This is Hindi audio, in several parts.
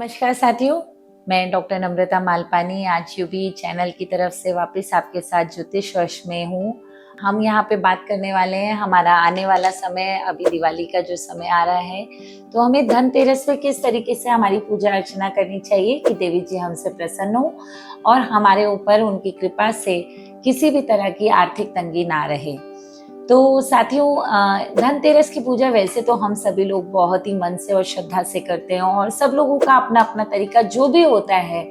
नमस्कार साथियों, मैं डॉक्टर नम्रता मालपानी आज यूबी चैनल की तरफ से वापस आपके साथ ज्योतिष वर्ष में हूँ। हम यहाँ पे बात करने वाले हैं हमारा आने वाला समय, अभी दिवाली का जो समय आ रहा है, तो हमें धनतेरस पे किस तरीके से हमारी पूजा अर्चना करनी चाहिए कि देवी जी हमसे प्रसन्न हो और हमारे ऊपर उनकी कृपा से किसी भी तरह की आर्थिक तंगी ना रहे। तो साथियों, धनतेरस की पूजा वैसे तो हम सभी लोग बहुत ही मन से और श्रद्धा से करते हैं और सब लोगों का अपना अपना तरीका जो भी होता है।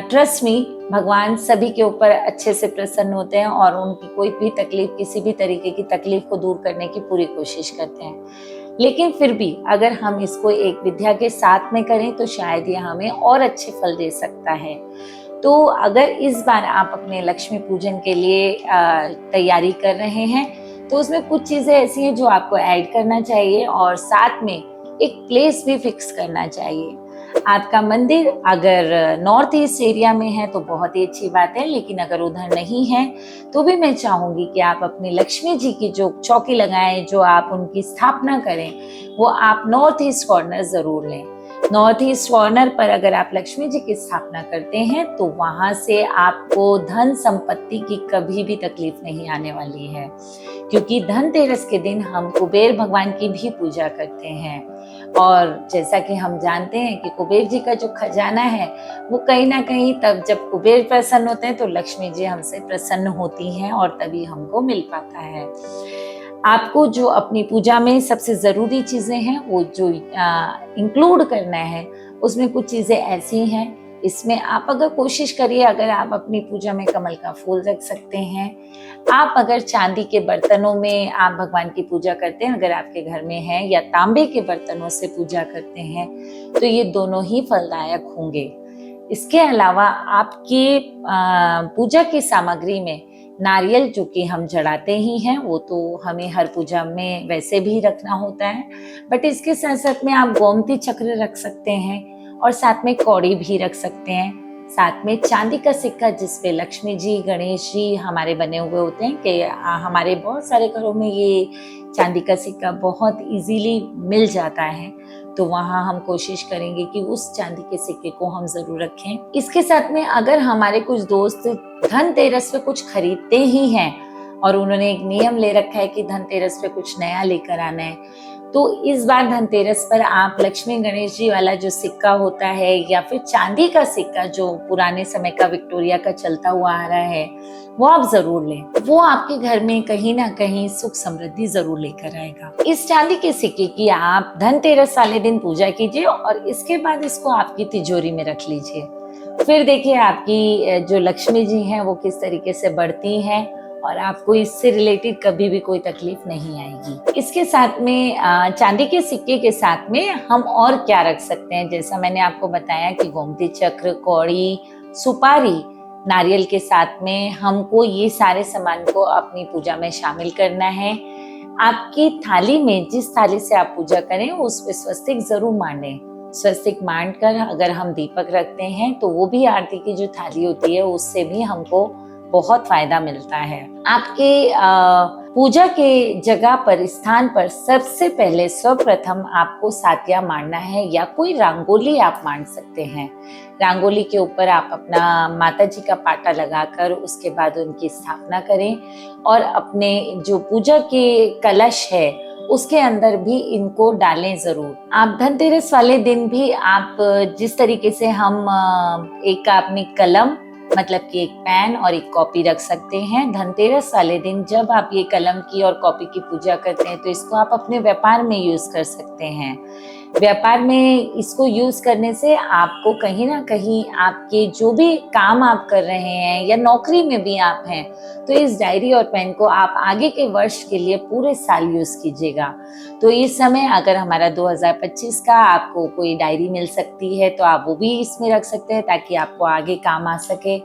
ट्रस्ट मी, भगवान सभी के ऊपर अच्छे से प्रसन्न होते हैं और उनकी कोई भी तकलीफ, किसी भी तरीके की तकलीफ को दूर करने की पूरी कोशिश करते हैं। लेकिन फिर भी अगर हम इसको एक विद्या के साथ में करें तो शायद ये हमें और अच्छे फल दे सकता है। तो अगर इस बार आप अपने लक्ष्मी पूजन के लिए तैयारी कर रहे हैं तो उसमें कुछ चीज़ें ऐसी हैं जो आपको ऐड करना चाहिए और साथ में एक प्लेस भी फिक्स करना चाहिए। आपका मंदिर अगर नॉर्थ ईस्ट एरिया में है तो बहुत ही अच्छी बात है, लेकिन अगर उधर नहीं है तो भी मैं चाहूँगी कि आप अपनी लक्ष्मी जी की जो चौकी लगाएं, जो आप उनकी स्थापना करें, वो आप नॉर्थ ईस्ट कॉर्नर ज़रूर लें। नॉर्थ ईस्ट कॉर्नर पर अगर आप लक्ष्मी जी की स्थापना करते हैं तो वहां से आपको धन संपत्ति की कभी भी तकलीफ नहीं आने वाली है, क्योंकि धनतेरस के दिन हम कुबेर भगवान की भी पूजा करते हैं। और जैसा कि हम जानते हैं कि कुबेर जी का जो खजाना है वो कहीं ना कहीं तब जब कुबेर प्रसन्न होते हैं तो लक्ष्मी जी हमसे प्रसन्न होती हैं और तभी हमको मिल पाता है। आपको जो अपनी पूजा में सबसे ज़रूरी चीज़ें हैं वो जो इंक्लूड करना है, उसमें कुछ चीज़ें ऐसी हैं। इसमें आप अगर कोशिश करिए, अगर आप अपनी पूजा में कमल का फूल रख सकते हैं, आप अगर चांदी के बर्तनों में आप भगवान की पूजा करते हैं, अगर आपके घर में है, या तांबे के बर्तनों से पूजा करते हैं तो ये दोनों ही फलदायक होंगे। इसके अलावा आपकी पूजा की सामग्री में नारियल, जो कि हम चढ़ाते ही हैं, वो तो हमें हर पूजा में वैसे भी रखना होता है, बट इसके साथ साथ में आप गोमती चक्र रख सकते हैं और साथ में कौड़ी भी रख सकते हैं। साथ में चांदी का सिक्का जिसपे लक्ष्मी जी, गणेश जी हमारे बने हुए होते हैं, कि हमारे बहुत सारे घरों में ये चांदी का सिक्का बहुत इजीली मिल जाता है, तो वहाँ हम कोशिश करेंगे कि उस चांदी के सिक्के को हम जरूर रखें। इसके साथ में अगर हमारे कुछ दोस्त धनतेरस पे कुछ खरीदते ही हैं और उन्होंने एक नियम ले रखा है कि धनतेरस पे कुछ नया लेकर आना है, तो इस बार धनतेरस पर आप लक्ष्मी गणेश जी वाला जो सिक्का होता है या फिर चांदी का सिक्का जो पुराने समय का विक्टोरिया का चलता हुआ आ रहा है, वो आप जरूर लें। वो आपके घर में कहीं ना कहीं सुख समृद्धि जरूर लेकर आएगा। इस चांदी के सिक्के की आप धनतेरस वाले दिन पूजा कीजिए और इसके बाद इसको आपकी तिजोरी में रख लीजिए। फिर देखिए आपकी जो लक्ष्मी जी हैं वो किस तरीके से बढ़ती हैं और आपको इससे रिलेटेड कभी भी कोई तकलीफ नहीं आएगी। इसके साथ में चांदी के सिक्के के साथ में हम और क्या रख सकते हैं, जैसा मैंने आपको बताया कि गोमती चक्र, कौड़ी, सुपारी, नारियल के साथ में हमको ये सारे सामान को अपनी पूजा में शामिल करना है। आपकी थाली में जिस थाली से आप पूजा करें उस पे स्वस्तिक जरूर मांडें। स्वस्तिक मांड कर अगर हम दीपक रखते हैं तो वो भी आरती की जो थाली होती है उससे भी हमको बहुत फायदा मिलता है। आपके पूजा के जगह पर, स्थान पर सबसे पहले सर्वप्रथम आपको सातिया मांडना है या कोई रंगोली आप मांड सकते हैं। रंगोली के ऊपर आप अपना माता जी का पाटा लगाकर उसके बाद उनकी स्थापना करें और अपने जो पूजा के कलश है उसके अंदर भी इनको डालें जरूर। आप धनतेरस वाले दिन भी आप जिस तरीके से हम एक अपनी कलम, मतलब कि एक पेन और एक कॉपी रख सकते हैं, धनतेरस वाले दिन जब आप ये कलम की और कॉपी की पूजा करते हैं तो इसको आप अपने व्यापार में यूज कर सकते हैं। व्यापार में इसको यूज करने से आपको कहीं ना कहीं आपके जो भी काम आप कर रहे हैं या नौकरी में भी आप हैं, तो इस डायरी और पेन को आप आगे के वर्ष के लिए पूरे साल यूज कीजिएगा। तो इस समय अगर हमारा 2025 का आपको कोई डायरी मिल सकती है तो आप वो भी इसमें रख सकते हैं ताकि आपको आगे काम आ सके।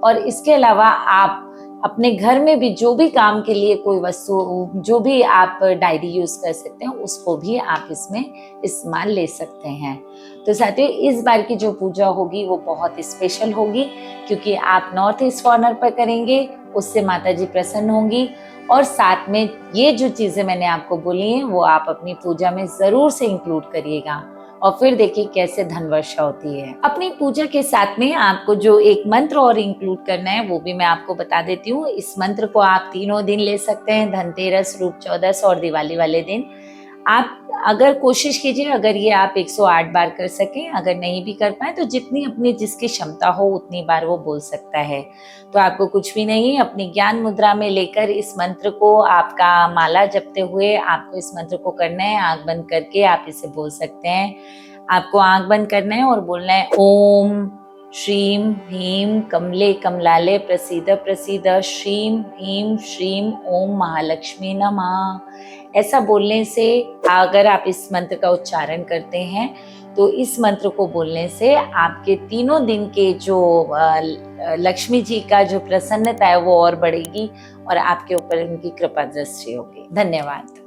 और इसके अलावा आप अपने घर में भी जो भी काम के लिए कोई वस्तु, जो भी आप डायरी यूज कर सकते हैं, उसको भी आप इसमें इस्तेमाल ले सकते हैं। तो साथियों, इस बार की जो पूजा होगी वो बहुत स्पेशल होगी, क्योंकि आप नॉर्थ ईस्ट कॉर्नर पर करेंगे, उससे माता जी प्रसन्न होंगी और साथ में ये जो चीजें मैंने आपको बोली हैं वो आप अपनी पूजा में जरूर से इंक्लूड करिएगा। और फिर देखिए कैसे धन वर्षा होती है। अपनी पूजा के साथ में आपको जो एक मंत्र और इंक्लूड करना है वो भी मैं आपको बता देती हूँ। इस मंत्र को आप तीनों दिन ले सकते हैं, धनतेरस, रूप चौदस और दिवाली वाले दिन। आप अगर कोशिश कीजिए, अगर ये आप 108 बार कर सकें, अगर नहीं भी कर पाए तो जितनी अपनी जिसकी क्षमता हो उतनी बार वो बोल सकता है। तो आपको कुछ भी नहीं, अपनी ज्ञान मुद्रा में लेकर इस मंत्र को, आपका माला जपते हुए आपको इस मंत्र को करना है। आंख बंद करके आप इसे बोल सकते हैं। आपको आंख बंद करना है और बोलना है ओम श्रीम ह्रीम कमले कमलाले प्रसीद प्रसीद श्रीम ह्रीम श्रीम ओम महालक्ष्मी नमः। ऐसा बोलने से, अगर आप इस मंत्र का उच्चारण करते हैं तो इस मंत्र को बोलने से आपके तीनों दिन के जो लक्ष्मी जी का जो प्रसन्नता है वो और बढ़ेगी और आपके ऊपर उनकी कृपा दृष्टि होगी। धन्यवाद।